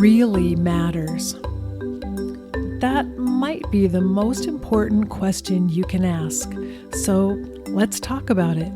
really matters? That might be the most important question you can ask. So let's talk about it.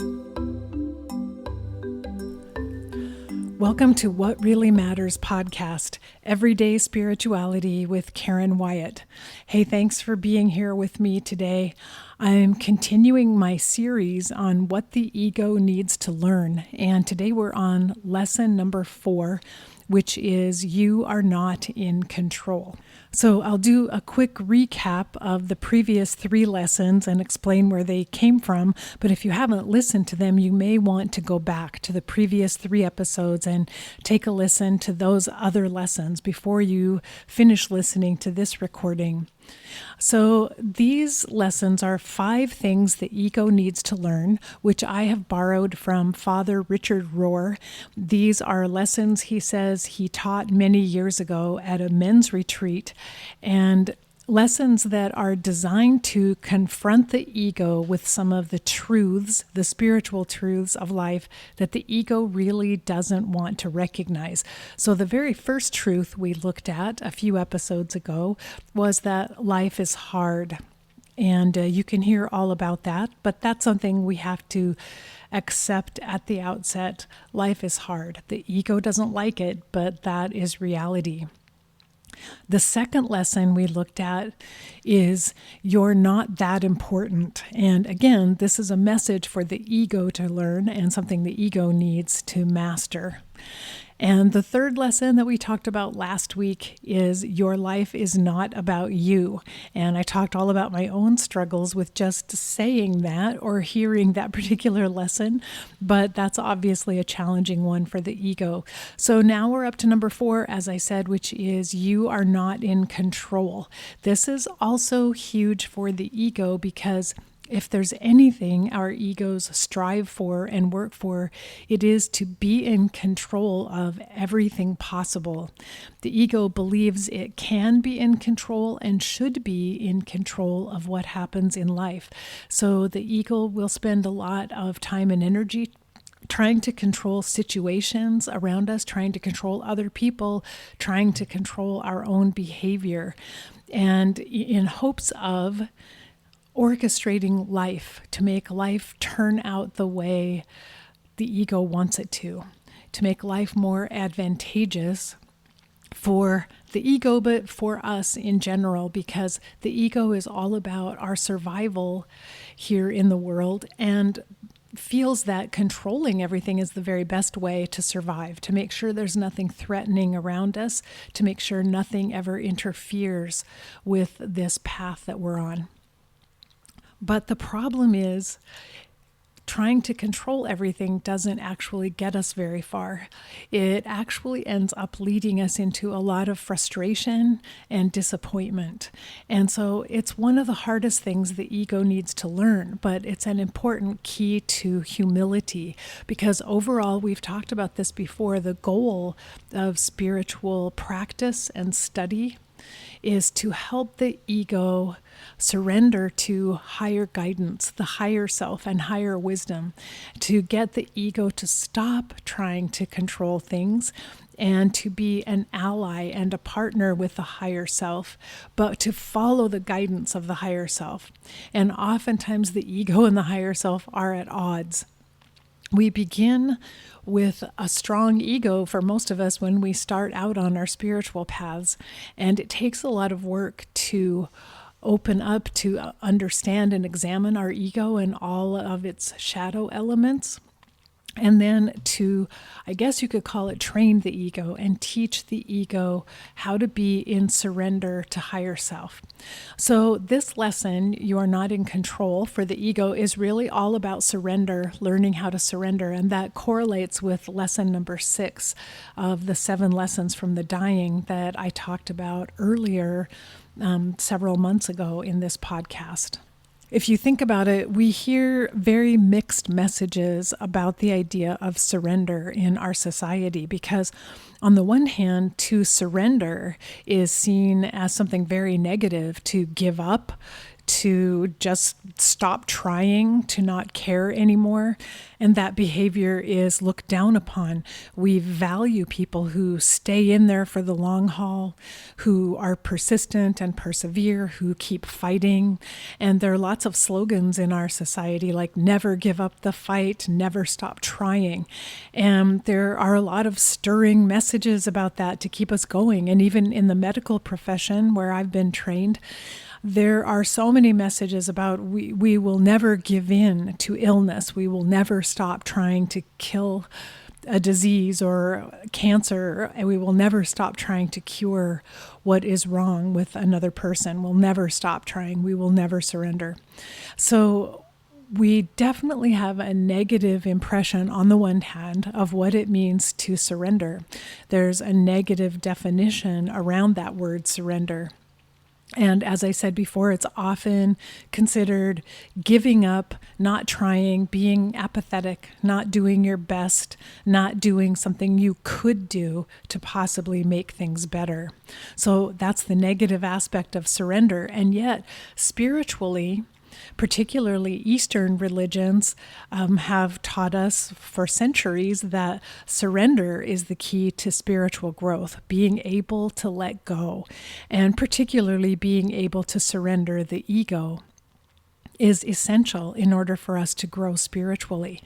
Welcome to What Really Matters podcast, Everyday Spirituality with Karen Wyatt. Hey, thanks for being here with me today. I'm continuing my series on what the ego needs to learn, and today we're on lesson number 4, which is you are not in control. So I'll do a quick recap of the previous 3 lessons and explain where they came from. But if you haven't listened to them, you may want to go back to the previous 3 episodes and take a listen to those other lessons before you finish listening to this recording. So these lessons are 5 things the ego needs to learn, which I have borrowed from Father Richard Rohr. These are lessons he says he taught many years ago at a men's retreat, and lessons that are designed to confront the ego with some of the truths, the spiritual truths of life that the ego really doesn't want to recognize. So the very first truth we looked at a few episodes ago was that life is hard. And you can hear all about that, but that's something we have to accept at the outset. Life is hard. The ego doesn't like it, but that is reality. The second lesson we looked at is you're not that important. And again, this is a message for the ego to learn and something the ego needs to master. And the third lesson that we talked about last week is your life is not about you. And I talked all about my own struggles with just saying that or hearing that particular lesson, but that's obviously a challenging one for the ego. So now we're up to number 4, as I said, which is you are not in control. This is also huge for the ego because if there's anything our egos strive for and work for, it is to be in control of everything possible. The ego believes it can be in control and should be in control of what happens in life. So the ego will spend a lot of time and energy trying to control situations around us, trying to control other people, trying to control our own behavior, and in hopes of orchestrating life to make life turn out the way the ego wants it to make life more advantageous for the ego, but for us in general, because the ego is all about our survival here in the world and feels that controlling everything is the very best way to survive, to make sure there's nothing threatening around us, to make sure nothing ever interferes with this path that we're on. But the problem is trying to control everything doesn't actually get us very far. It actually ends up leading us into a lot of frustration and disappointment. And so it's one of the hardest things the ego needs to learn, but it's an important key to humility because overall, we've talked about this before, the goal of spiritual practice and study is to help the ego surrender to higher guidance, the higher self and higher wisdom, to get the ego to stop trying to control things and to be an ally and a partner with the higher self, but to follow the guidance of the higher self. And oftentimes the ego and the higher self are at odds. We begin with a strong ego for most of us when we start out on our spiritual paths, and it takes a lot of work to open up to understand and examine our ego and all of its shadow elements. And then to, I guess you could call it, train the ego and teach the ego how to be in surrender to higher self. So this lesson, you are not in control for the ego, is really all about surrender, learning how to surrender. And that correlates with lesson number 6 of the 7 lessons from the dying that I talked about earlier several months ago in this podcast. If you think about it, we hear very mixed messages about the idea of surrender in our society because on the one hand, to surrender is seen as something very negative, to give up, to just stop trying, to not care anymore. And that behavior is looked down upon. We value people who stay in there for the long haul, who are persistent and persevere, who keep fighting. And there are lots of slogans in our society like never give up the fight, never stop trying. And there are a lot of stirring messages about that to keep us going. And even in the medical profession where I've been trained, there are so many messages about we will never give in to illness. We will never stop trying to kill a disease or cancer, and we will never stop trying to cure what is wrong with another person. We'll never stop trying. We will never surrender. So we definitely have a negative impression on the one hand of what it means to surrender. There's a negative definition around that word surrender. And as I said before, it's often considered giving up, not trying, being apathetic, not doing your best, not doing something you could do to possibly make things better. So that's the negative aspect of surrender. And yet, spiritually, particularly Eastern religions have taught us for centuries that surrender is the key to spiritual growth, being able to let go, and particularly being able to surrender the ego is essential in order for us to grow spiritually.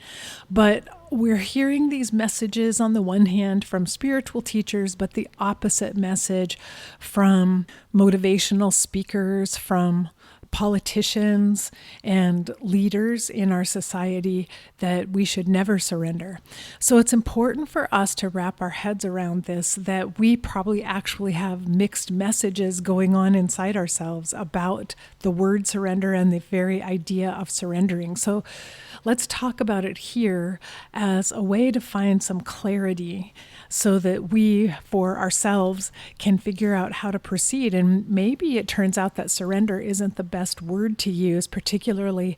But we're hearing these messages on the one hand from spiritual teachers, but the opposite message from motivational speakers, from politicians and leaders in our society, that we should never surrender. So it's important for us to wrap our heads around this, that we probably actually have mixed messages going on inside ourselves about the word surrender and the very idea of surrendering. So let's talk about it here as a way to find some clarity so that we, for ourselves, can figure out how to proceed. And maybe it turns out that surrender isn't the best word to use, particularly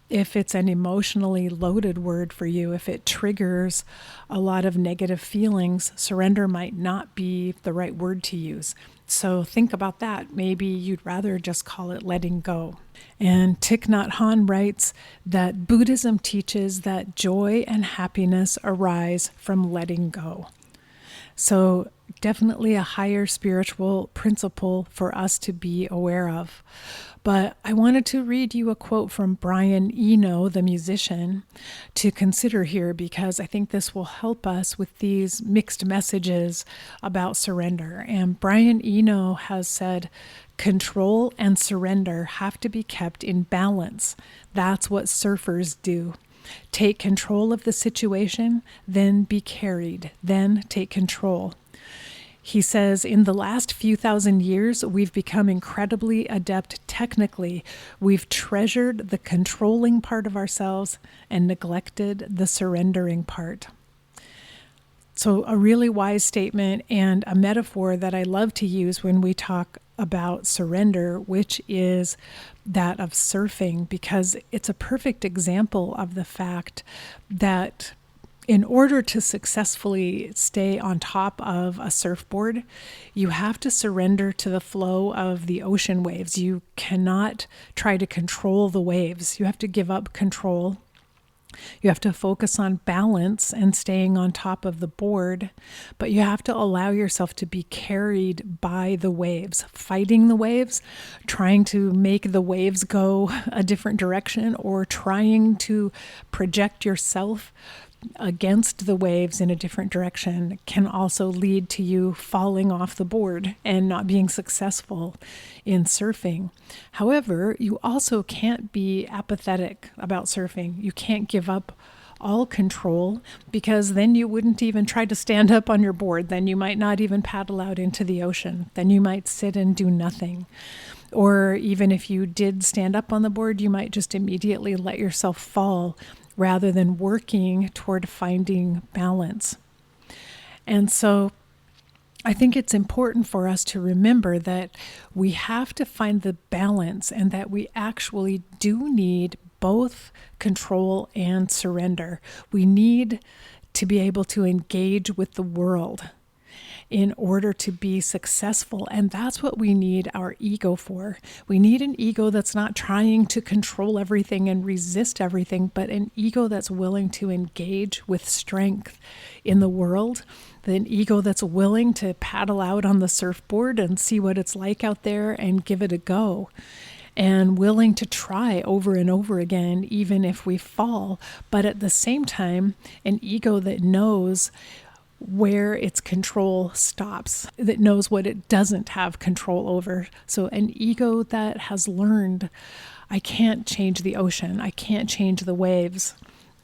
if it's an emotionally loaded word for you. If it triggers a lot of negative feelings, surrender might not be the right word to use. So think about that. Maybe you'd rather just call it letting go. And Thich Nhat Hanh writes that Buddhism teaches that joy and happiness arise from letting go. So definitely a higher spiritual principle for us to be aware of. But I wanted to read you a quote from Brian Eno, the musician, to consider here, because I think this will help us with these mixed messages about surrender. And Brian Eno has said, control and surrender have to be kept in balance. That's what surfers do. Take control of the situation, then be carried, then take control. He says, in the last few thousand years, we've become incredibly adept technically. We've treasured the controlling part of ourselves and neglected the surrendering part. So a really wise statement and a metaphor that I love to use when we talk about surrender, which is that of surfing, because it's a perfect example of the fact that in order to successfully stay on top of a surfboard, you have to surrender to the flow of the ocean waves. You cannot try to control the waves. You have to give up control. You have to focus on balance and staying on top of the board, but you have to allow yourself to be carried by the waves, fighting the waves, trying to make the waves go a different direction, or trying to project yourself against the waves in a different direction can also lead to you falling off the board and not being successful in surfing. However, you also can't be apathetic about surfing. You can't give up all control, because then you wouldn't even try to stand up on your board. Then you might not even paddle out into the ocean. Then you might sit and do nothing. Or even if you did stand up on the board, you might just immediately let yourself fall rather than working toward finding balance. And so I think it's important for us to remember that we have to find the balance, and that we actually do need both control and surrender. We need to be able to engage with the world. in order to be successful. And that's what we need our ego for. We need an ego that's not trying to control everything and resist everything, but an ego that's willing to engage with strength in the world. An ego that's willing to paddle out on the surfboard and see what it's like out there and give it a go. And willing to try over and over again, even if we fall. But at the same time, an ego that knows where its control stops, that knows what it doesn't have control over. So an ego that has learned, I can't change the ocean, I can't change the waves,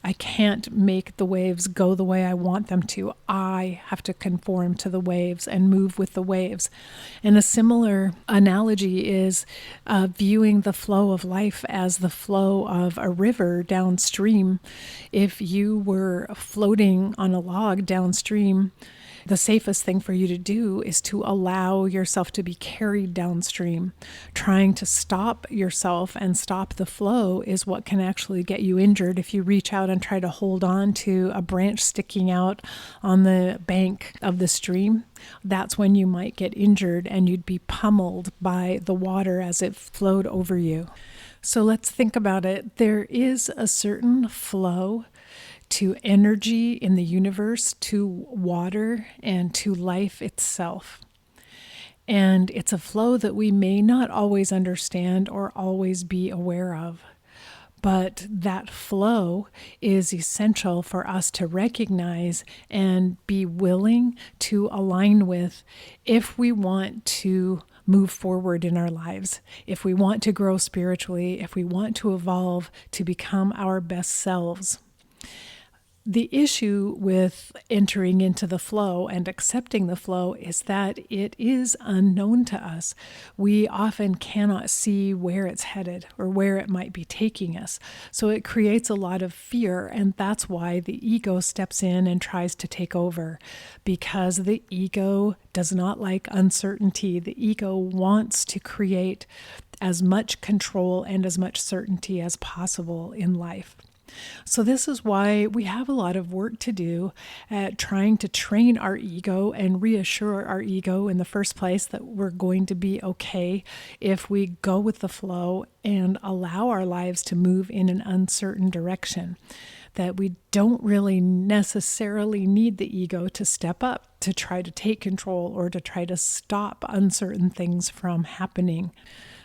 I can't make the waves go the way I want them to. I have to conform to the waves and move with the waves. And a similar analogy is viewing the flow of life as the flow of a river downstream. If you were floating on a log downstream, the safest thing for you to do is to allow yourself to be carried downstream. Trying to stop yourself and stop the flow is what can actually get you injured. If you reach out and try to hold on to a branch sticking out on the bank of the stream, that's when you might get injured and you'd be pummeled by the water as it flowed over you. So let's think about it. There is a certain flow to energy in the universe, to water, and to life itself. And it's a flow that we may not always understand or always be aware of. But that flow is essential for us to recognize and be willing to align with if we want to move forward in our lives, if we want to grow spiritually, if we want to evolve to become our best selves. The issue with entering into the flow and accepting the flow is that it is unknown to us. We often cannot see where it's headed or where it might be taking us. So it creates a lot of fear, and that's why the ego steps in and tries to take over, because the ego does not like uncertainty. The ego wants to create as much control and as much certainty as possible in life. So this is why we have a lot of work to do at trying to train our ego and reassure our ego in the first place that we're going to be okay if we go with the flow and allow our lives to move in an uncertain direction. That we don't really necessarily need the ego to step up to try to take control or to try to stop uncertain things from happening.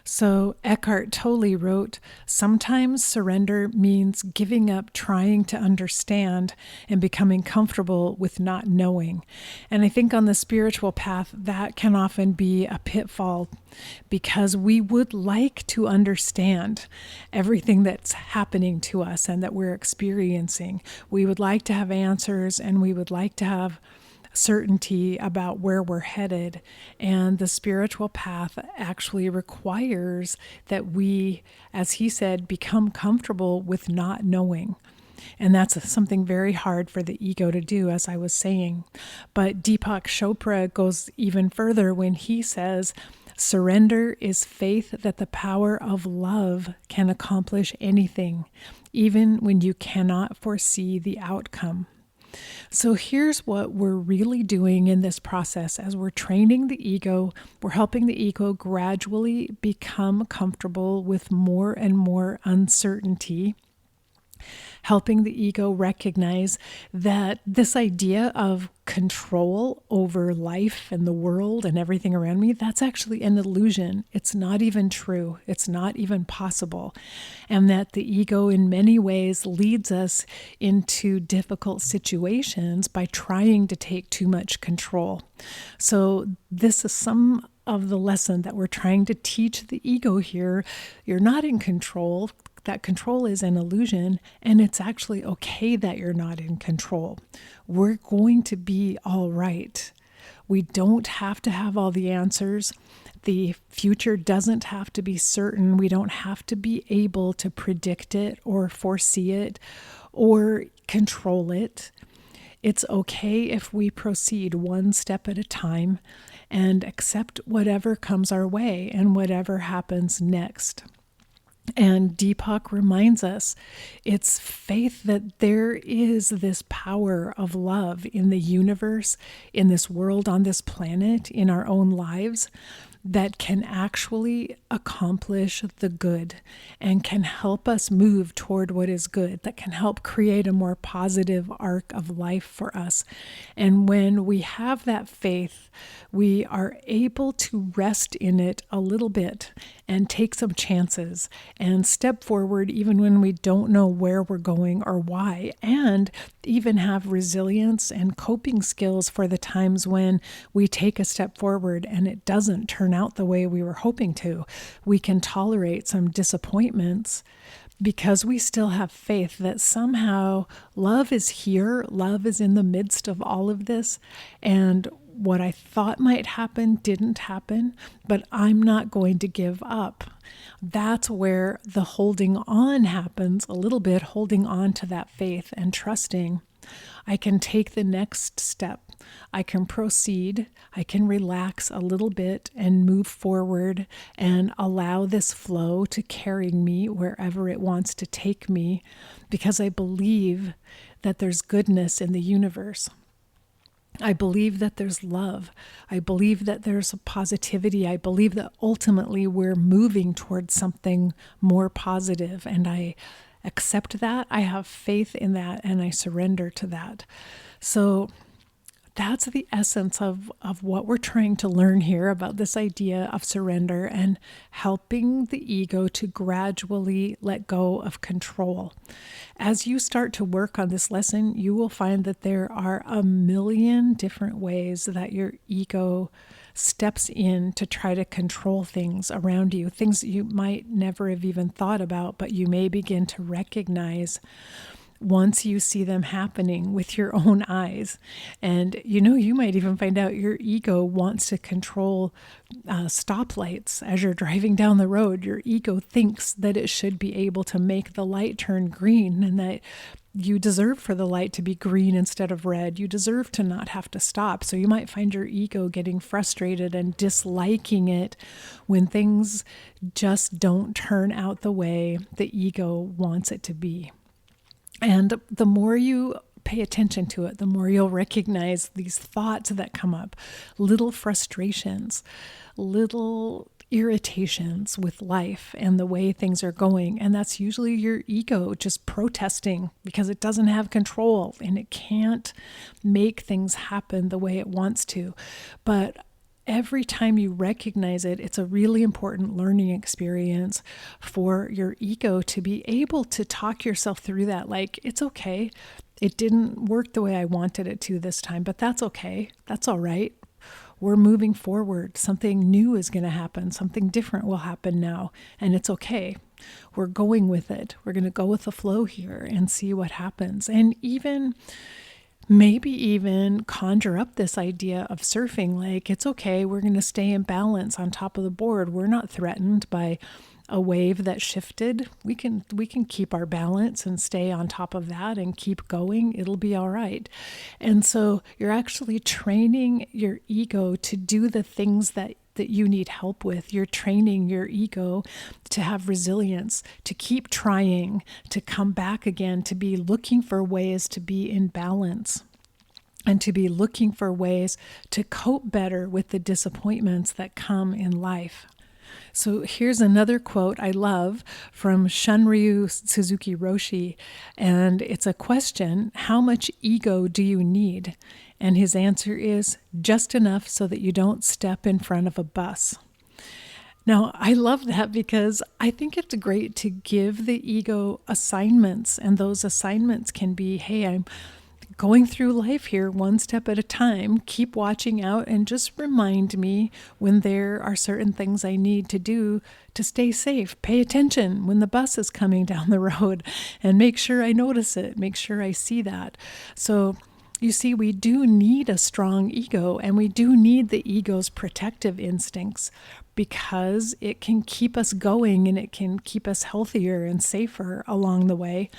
So Eckhart Tolle wrote, "Sometimes surrender means giving up trying to understand and becoming comfortable with not knowing." And I think on the spiritual path, that can often be a pitfall because we would like to understand everything that's happening to us and that we're experiencing. We would like to have answers, and we would like to have certainty about where we're headed. And the spiritual path actually requires that we, as he said, become comfortable with not knowing. And that's something very hard for the ego to do, as I was saying. But Deepak Chopra goes even further when he says, "Surrender is faith that the power of love can accomplish anything, even when you cannot foresee the outcome." So here's what we're really doing in this process. As we're training the ego, we're helping the ego gradually become comfortable with more and more uncertainty, helping the ego recognize that this idea of control over life and the world and everything around me, that's actually an illusion. It's not even true. It's not even possible. And that the ego in many ways leads us into difficult situations by trying to take too much control. So this is some of the lesson that we're trying to teach the ego here. You're not in control. That control is an illusion, and it's actually okay that you're not in control. We're going to be all right. We don't have to have all the answers. The future doesn't have to be certain. We don't have to be able to predict it or foresee it or control it. It's okay if we proceed one step at a time and accept whatever comes our way and whatever happens next. And Deepak reminds us it's faith that there is this power of love in the universe, in this world, on this planet, in our own lives, that can actually accomplish the good and can help us move toward what is good, that can help create a more positive arc of life for us. And when we have that faith, we are able to rest in it a little bit and take some chances and step forward even when we don't know where we're going or why, and even have resilience and coping skills for the times when we take a step forward and it doesn't turn out the way we were hoping to. We can tolerate some disappointments because we still have faith that somehow love is here, love is in the midst of all of this, and what I thought might happen didn't happen, but I'm not going to give up. That's where the holding on happens a little bit, holding on to that faith and trusting. I can take the next step. I can proceed. I can relax a little bit and move forward and allow this flow to carry me wherever it wants to take me, because I believe that there's goodness in the universe. I believe that there's love. I believe that there's positivity. I believe that ultimately we're moving towards something more positive, and I accept that. I have faith in that, and I surrender to that. So that's the essence of what we're trying to learn here about this idea of surrender and helping the ego to gradually let go of control. As you start to work on this lesson, you will find that there are a million different ways that your ego steps in to try to control things around you, things that you might never have even thought about, but you may begin to recognize once you see them happening with your own eyes. And you might even find out your ego wants to control stoplights as you're driving down the road. Your ego thinks that it should be able to make the light turn green, and that you deserve for the light to be green instead of red. You deserve to not have to stop. So you might find your ego getting frustrated and disliking it when things just don't turn out the way the ego wants it to be. And the more you pay attention to it, the more you'll recognize these thoughts that come up, little frustrations, little irritations with life and the way things are going. And that's usually your ego just protesting because it doesn't have control and it can't make things happen the way it wants to. But every time you recognize it, it's a really important learning experience for your ego to be able to talk yourself through that. Like, it's okay. It didn't work the way I wanted it to this time, but that's okay. That's all right. We're moving forward. Something new is going to happen. Something different will happen now, and it's okay. We're going with it. We're going to go with the flow here and see what happens. And maybe even conjure up this idea of surfing, like, it's okay, we're going to stay in balance on top of the board. We're not threatened by a wave that shifted. We can keep our balance and stay on top of that and keep going. It'll be all right. And so you're actually training your ego to do the things that you need help with. You're training your ego to have resilience, to keep trying, to come back again, to be looking for ways to be in balance, and to be looking for ways to cope better with the disappointments that come in life. So here's another quote I love from Shunryu Suzuki Roshi, and it's a question: how much ego do you need? And his answer is just enough so that you don't step in front of a bus. Now, I love that because I think it's great to give the ego assignments, and those assignments can be, hey, I'm going through life here one step at a time. Keep watching out and just remind me when there are certain things I need to do to stay safe. Pay attention when the bus is coming down the road and make sure I notice it, make sure I see that. So you see, we do need a strong ego, and we do need the ego's protective instincts because it can keep us going and it can keep us healthier and safer along the way.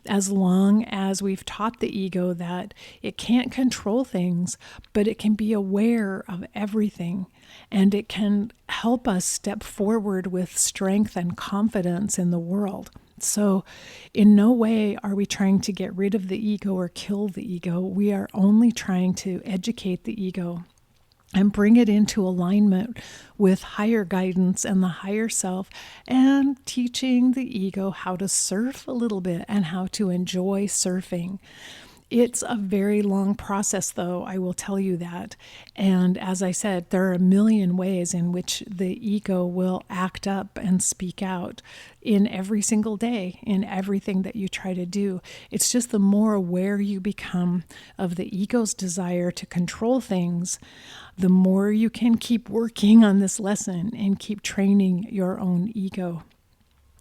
as long as we've taught the ego that it can't control things, but it can be aware of everything, and it can help us step forward with strength and confidence in the world. So in no way are we trying to get rid of the ego or kill the ego. We are only trying to educate the ego and bring it into alignment with higher guidance and the higher self, and teaching the ego how to surf a little bit and how to enjoy surfing. It's a very long process, though, I will tell you that. And as I said, there are a million ways in which the ego will act up and speak out in every single day, in everything that you try to do. It's just the more aware you become of the ego's desire to control things, the more you can keep working on this lesson and keep training your own ego.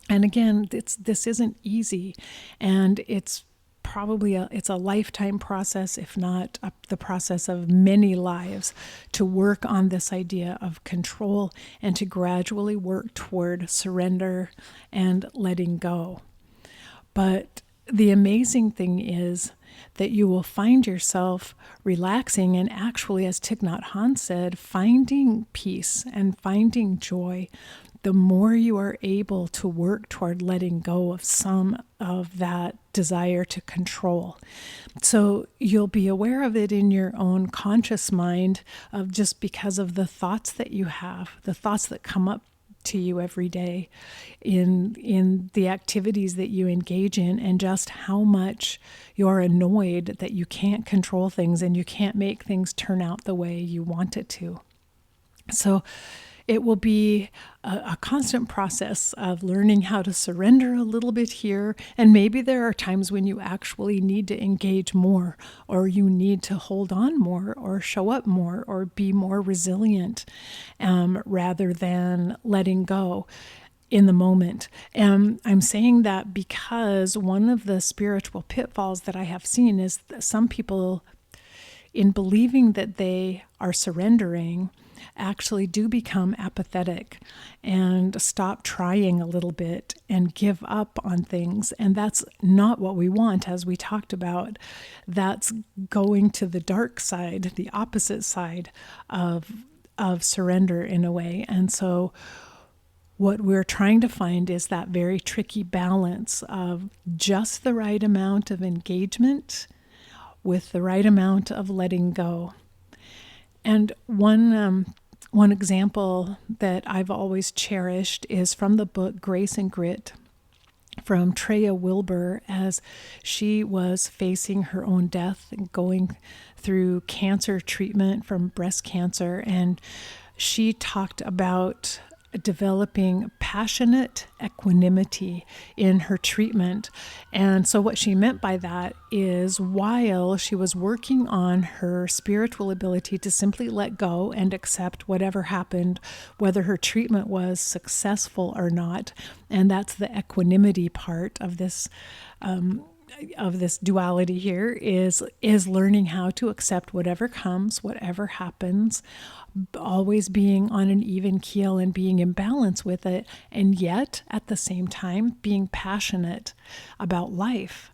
And again, this isn't easy, and it's probably it's a lifetime process, if not the process of many lives, to work on this idea of control and to gradually work toward surrender and letting go. But the amazing thing is that you will find yourself relaxing and actually, as Thich Nhat Hanh said, finding peace and finding joy the more you are able to work toward letting go of some of that desire to control. So you'll be aware of it in your own conscious mind, of just because of the thoughts that you have, the thoughts that come up to you every day in the activities that you engage in, and just how much you're annoyed that you can't control things and you can't make things turn out the way you want it to. So it will be a constant process of learning how to surrender a little bit here. And maybe there are times when you actually need to engage more, or you need to hold on more, or show up more, or be more resilient, rather than letting go in the moment. And I'm saying that because one of the spiritual pitfalls that I have seen is that some people, in believing that they are surrendering, actually do become apathetic and stop trying a little bit and give up on things. And that's not what we want, as we talked about. That's going to the dark side, the opposite side of surrender in a way. And so what we're trying to find is that very tricky balance of just the right amount of engagement with the right amount of letting go. And one example that I've always cherished is from the book Grace and Grit, from Treya Wilbur, as she was facing her own death and going through cancer treatment from breast cancer. And she talked about developing passionate equanimity in her treatment. And so what she meant by that is, while she was working on her spiritual ability to simply let go and accept whatever happened, whether her treatment was successful or not, and that's the equanimity part of this duality here, is learning how to accept whatever comes, whatever happens, always being on an even keel and being in balance with it, and yet at the same time being passionate about life.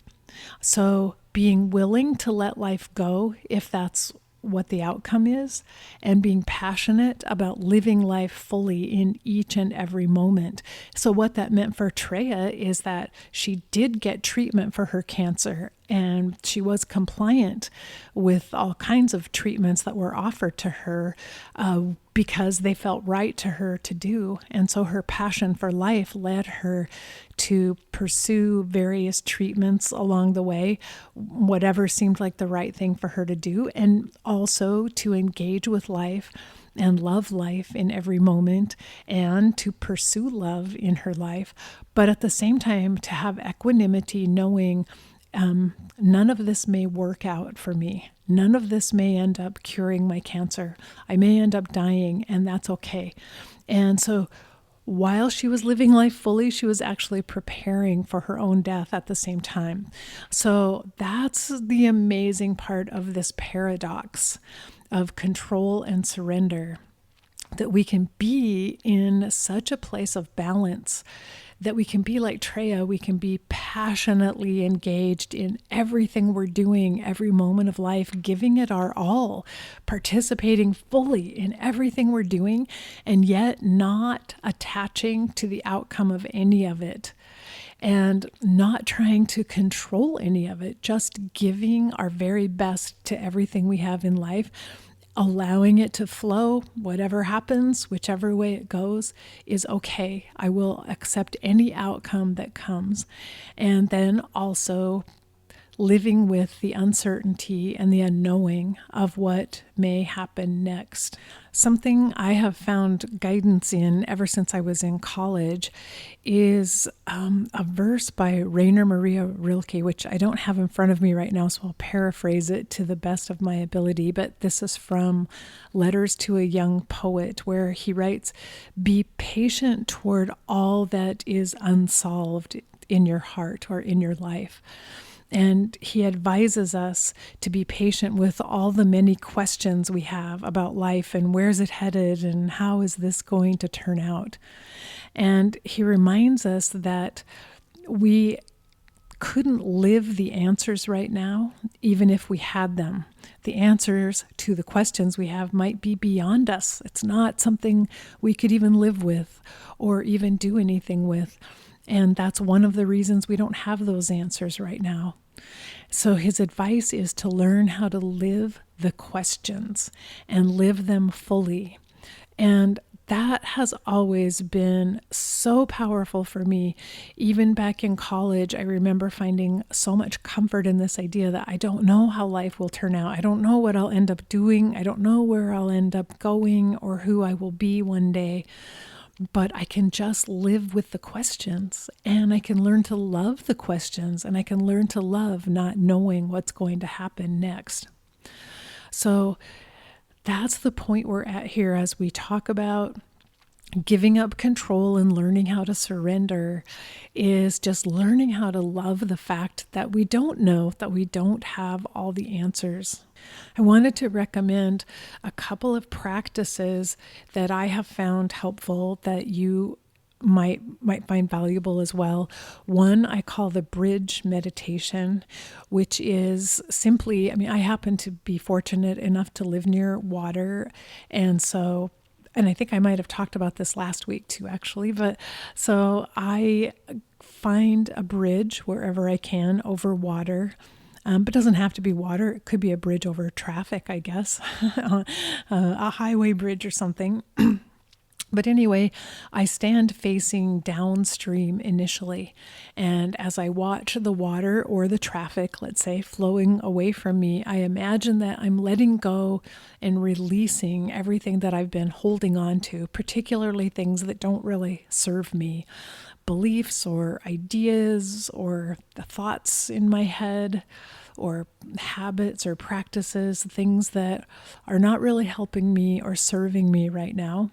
So being willing to let life go if that's what the outcome is, and being passionate about living life fully in each and every moment. So what that meant for Treya is that she did get treatment for her cancer, and she was compliant with all kinds of treatments that were offered to her because they felt right to her to do. And so her passion for life led her to pursue various treatments along the way, whatever seemed like the right thing for her to do, and also to engage with life and love life in every moment, and to pursue love in her life. But at the same time, to have equanimity, knowing none of this may work out for me. None of this may end up curing my cancer. I may end up dying, and that's okay. And so while she was living life fully, she was actually preparing for her own death at the same time. So that's the amazing part of this paradox of control and surrender, that we can be in such a place of balance that we can be like Treya, we can be passionately engaged in everything we're doing, every moment of life, giving it our all, participating fully in everything we're doing, and yet not attaching to the outcome of any of it. And not trying to control any of it, just giving our very best to everything we have in life, allowing it to flow. Whatever happens, whichever way it goes, is okay. I will accept any outcome that comes. And then also living with the uncertainty and the unknowing of what may happen next. Something I have found guidance in ever since I was in college is a verse by Rainer Maria Rilke, which I don't have in front of me right now, so I'll paraphrase it to the best of my ability. But this is from Letters to a Young Poet, where he writes, "Be patient toward all that is unsolved in your heart or in your life." And he advises us to be patient with all the many questions we have about life and where's it headed and how is this going to turn out. And he reminds us that we couldn't live the answers right now, even if we had them. The answers to the questions we have might be beyond us. It's not something we could even live with or even do anything with. And that's one of the reasons we don't have those answers right now. So his advice is to learn how to live the questions and live them fully. And that has always been so powerful for me. Even back in college, I remember finding so much comfort in this idea that I don't know how life will turn out. I don't know what I'll end up doing. I don't know where I'll end up going or who I will be one day. But I can just live with the questions, and I can learn to love the questions, and I can learn to love not knowing what's going to happen next. So that's the point we're at here as we talk about giving up control and learning how to surrender, is just learning how to love the fact that we don't know, that we don't have all the answers. I wanted to recommend a couple of practices that I have found helpful that you might find valuable as well. One I call the bridge meditation, which is simply, I happen to be fortunate enough to live near water, and I think I might have talked about this last week too, actually, but so I find a bridge wherever I can over water. But it doesn't have to be water. It could be a bridge over traffic, I guess, a highway bridge or something. But anyway, I stand facing downstream initially. And as I watch the water or the traffic, let's say, flowing away from me, I imagine that I'm letting go and releasing everything that I've been holding on to, particularly things that don't really serve me. Beliefs or ideas or the thoughts in my head or habits or practices, things that are not really helping me or serving me right now.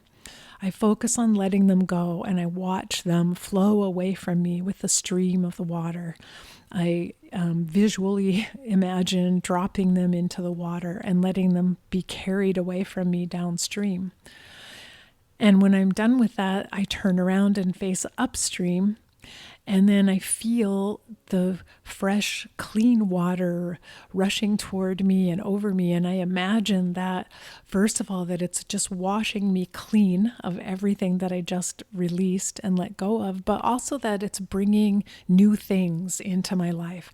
I focus on letting them go, and I watch them flow away from me with the stream of the water. I visually imagine dropping them into the water and letting them be carried away from me downstream. And when I'm done with that, I turn around and face upstream, and then I feel the fresh, clean water rushing toward me and over me. And I imagine that, first of all, that it's just washing me clean of everything that I just released and let go of, but also that it's bringing new things into my life.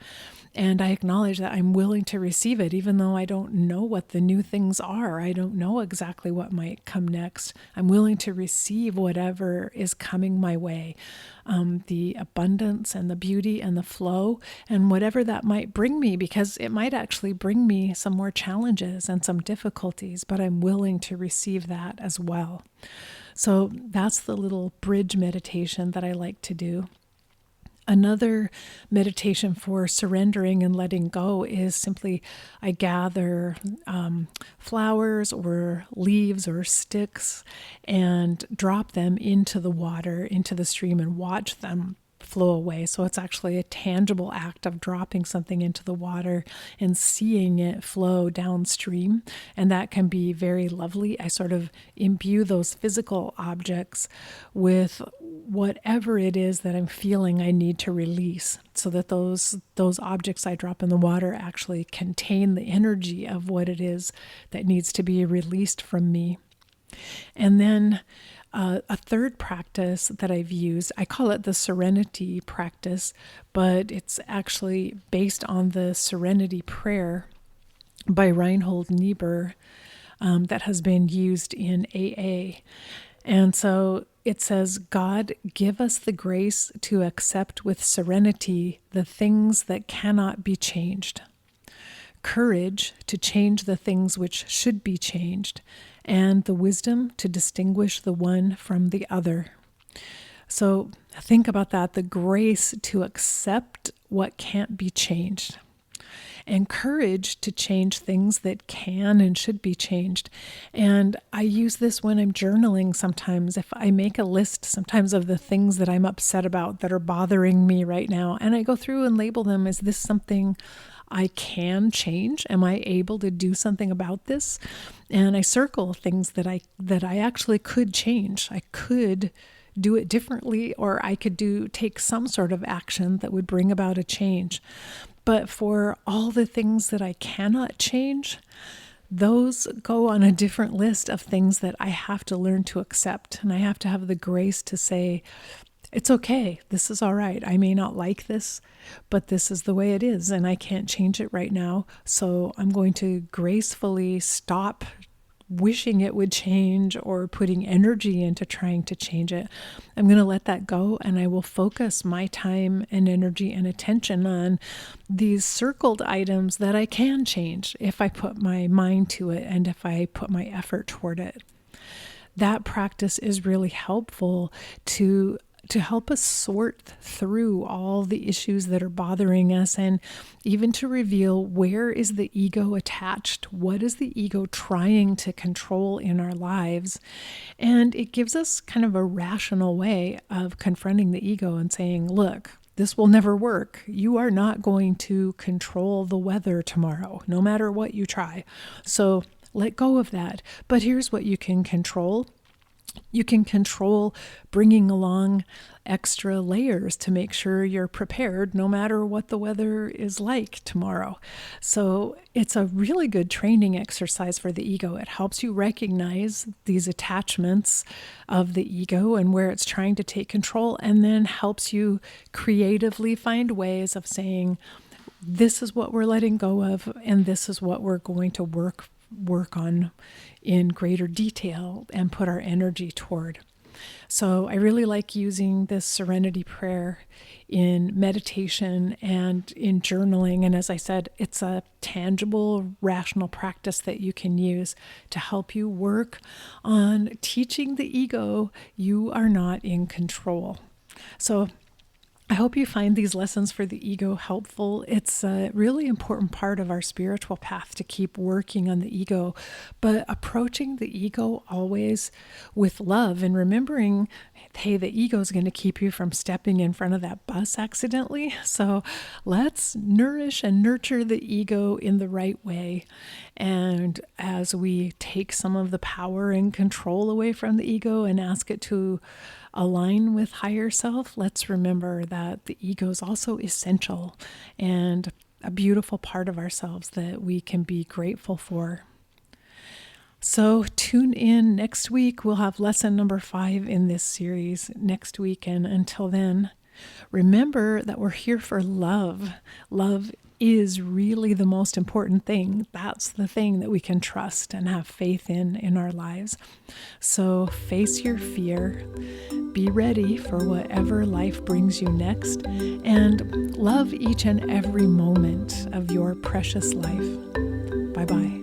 And I acknowledge that I'm willing to receive it, even though I don't know what the new things are. I don't know exactly what might come next. I'm willing to receive whatever is coming my way, the abundance and the beauty and the flow and whatever that might bring me, because it might actually bring me some more challenges and some difficulties, but I'm willing to receive that as well. So that's the little bridge meditation that I like to do. Another meditation for surrendering and letting go is simply I gather flowers or leaves or sticks and drop them into the water, into the stream, and watch them flow away. So it's actually a tangible act of dropping something into the water and seeing it flow downstream. And that can be very lovely. I sort of imbue those physical objects with whatever it is that I'm feeling I need to release, so that those objects I drop in the water actually contain the energy of what it is that needs to be released from me. And then a third practice that I've used, I call it the Serenity practice, but it's actually based on the Serenity prayer by Reinhold Niebuhr that has been used in AA. And so it says, God, give us the grace to accept with serenity the things that cannot be changed, courage to change the things which should be changed, and the wisdom to distinguish the one from the other. So think about that, the grace to accept what can't be changed, and courage to change things that can and should be changed. And I use this when I'm journaling sometimes. If I make a list sometimes of the things that I'm upset about that are bothering me right now, and I go through and label them, is this something I can change? Am I able to do something about this? And I circle things that I actually could change. I could do it differently, or I could take some sort of action that would bring about a change. But for all the things that I cannot change, those go on a different list of things that I have to learn to accept. And I have to have the grace to say, it's okay. This is all right. I may not like this, but this is the way it is, and I can't change it right now. So I'm going to gracefully stop wishing it would change or putting energy into trying to change it. I'm going to let that go, and I will focus my time and energy and attention on these circled items that I can change if I put my mind to it and if I put my effort toward it. That practice is really helpful to help us sort through all the issues that are bothering us, and even to reveal, where is the ego attached? What is the ego trying to control in our lives? And it gives us kind of a rational way of confronting the ego and saying, look, this will never work. You are not going to control the weather tomorrow, no matter what you try. So let go of that. But here's what you can control. You can control bringing along extra layers to make sure you're prepared no matter what the weather is like tomorrow. So it's a really good training exercise for the ego. It helps you recognize these attachments of the ego and where it's trying to take control, and then helps you creatively find ways of saying, this is what we're letting go of, and this is what we're going to work on in greater detail and put our energy toward. So I really like using this Serenity prayer in meditation and in journaling. And as I said, it's a tangible, rational practice that you can use to help you work on teaching the ego you are not in control. So I hope you find these lessons for the ego helpful. It's a really important part of our spiritual path to keep working on the ego, but approaching the ego always with love and remembering, hey, the ego is going to keep you from stepping in front of that bus accidentally. So let's nourish and nurture the ego in the right way. And as we take some of the power and control away from the ego and ask it to align with higher self, let's remember that the ego is also essential and a beautiful part of ourselves that we can be grateful for. So tune in next week. We'll have lesson number 5 in this series next week. And until then, remember that we're here for love. Love is really the most important thing. That's the thing that we can trust and have faith in our lives. So face your fear, be ready for whatever life brings you next, and love each and every moment of your precious life. Bye-bye.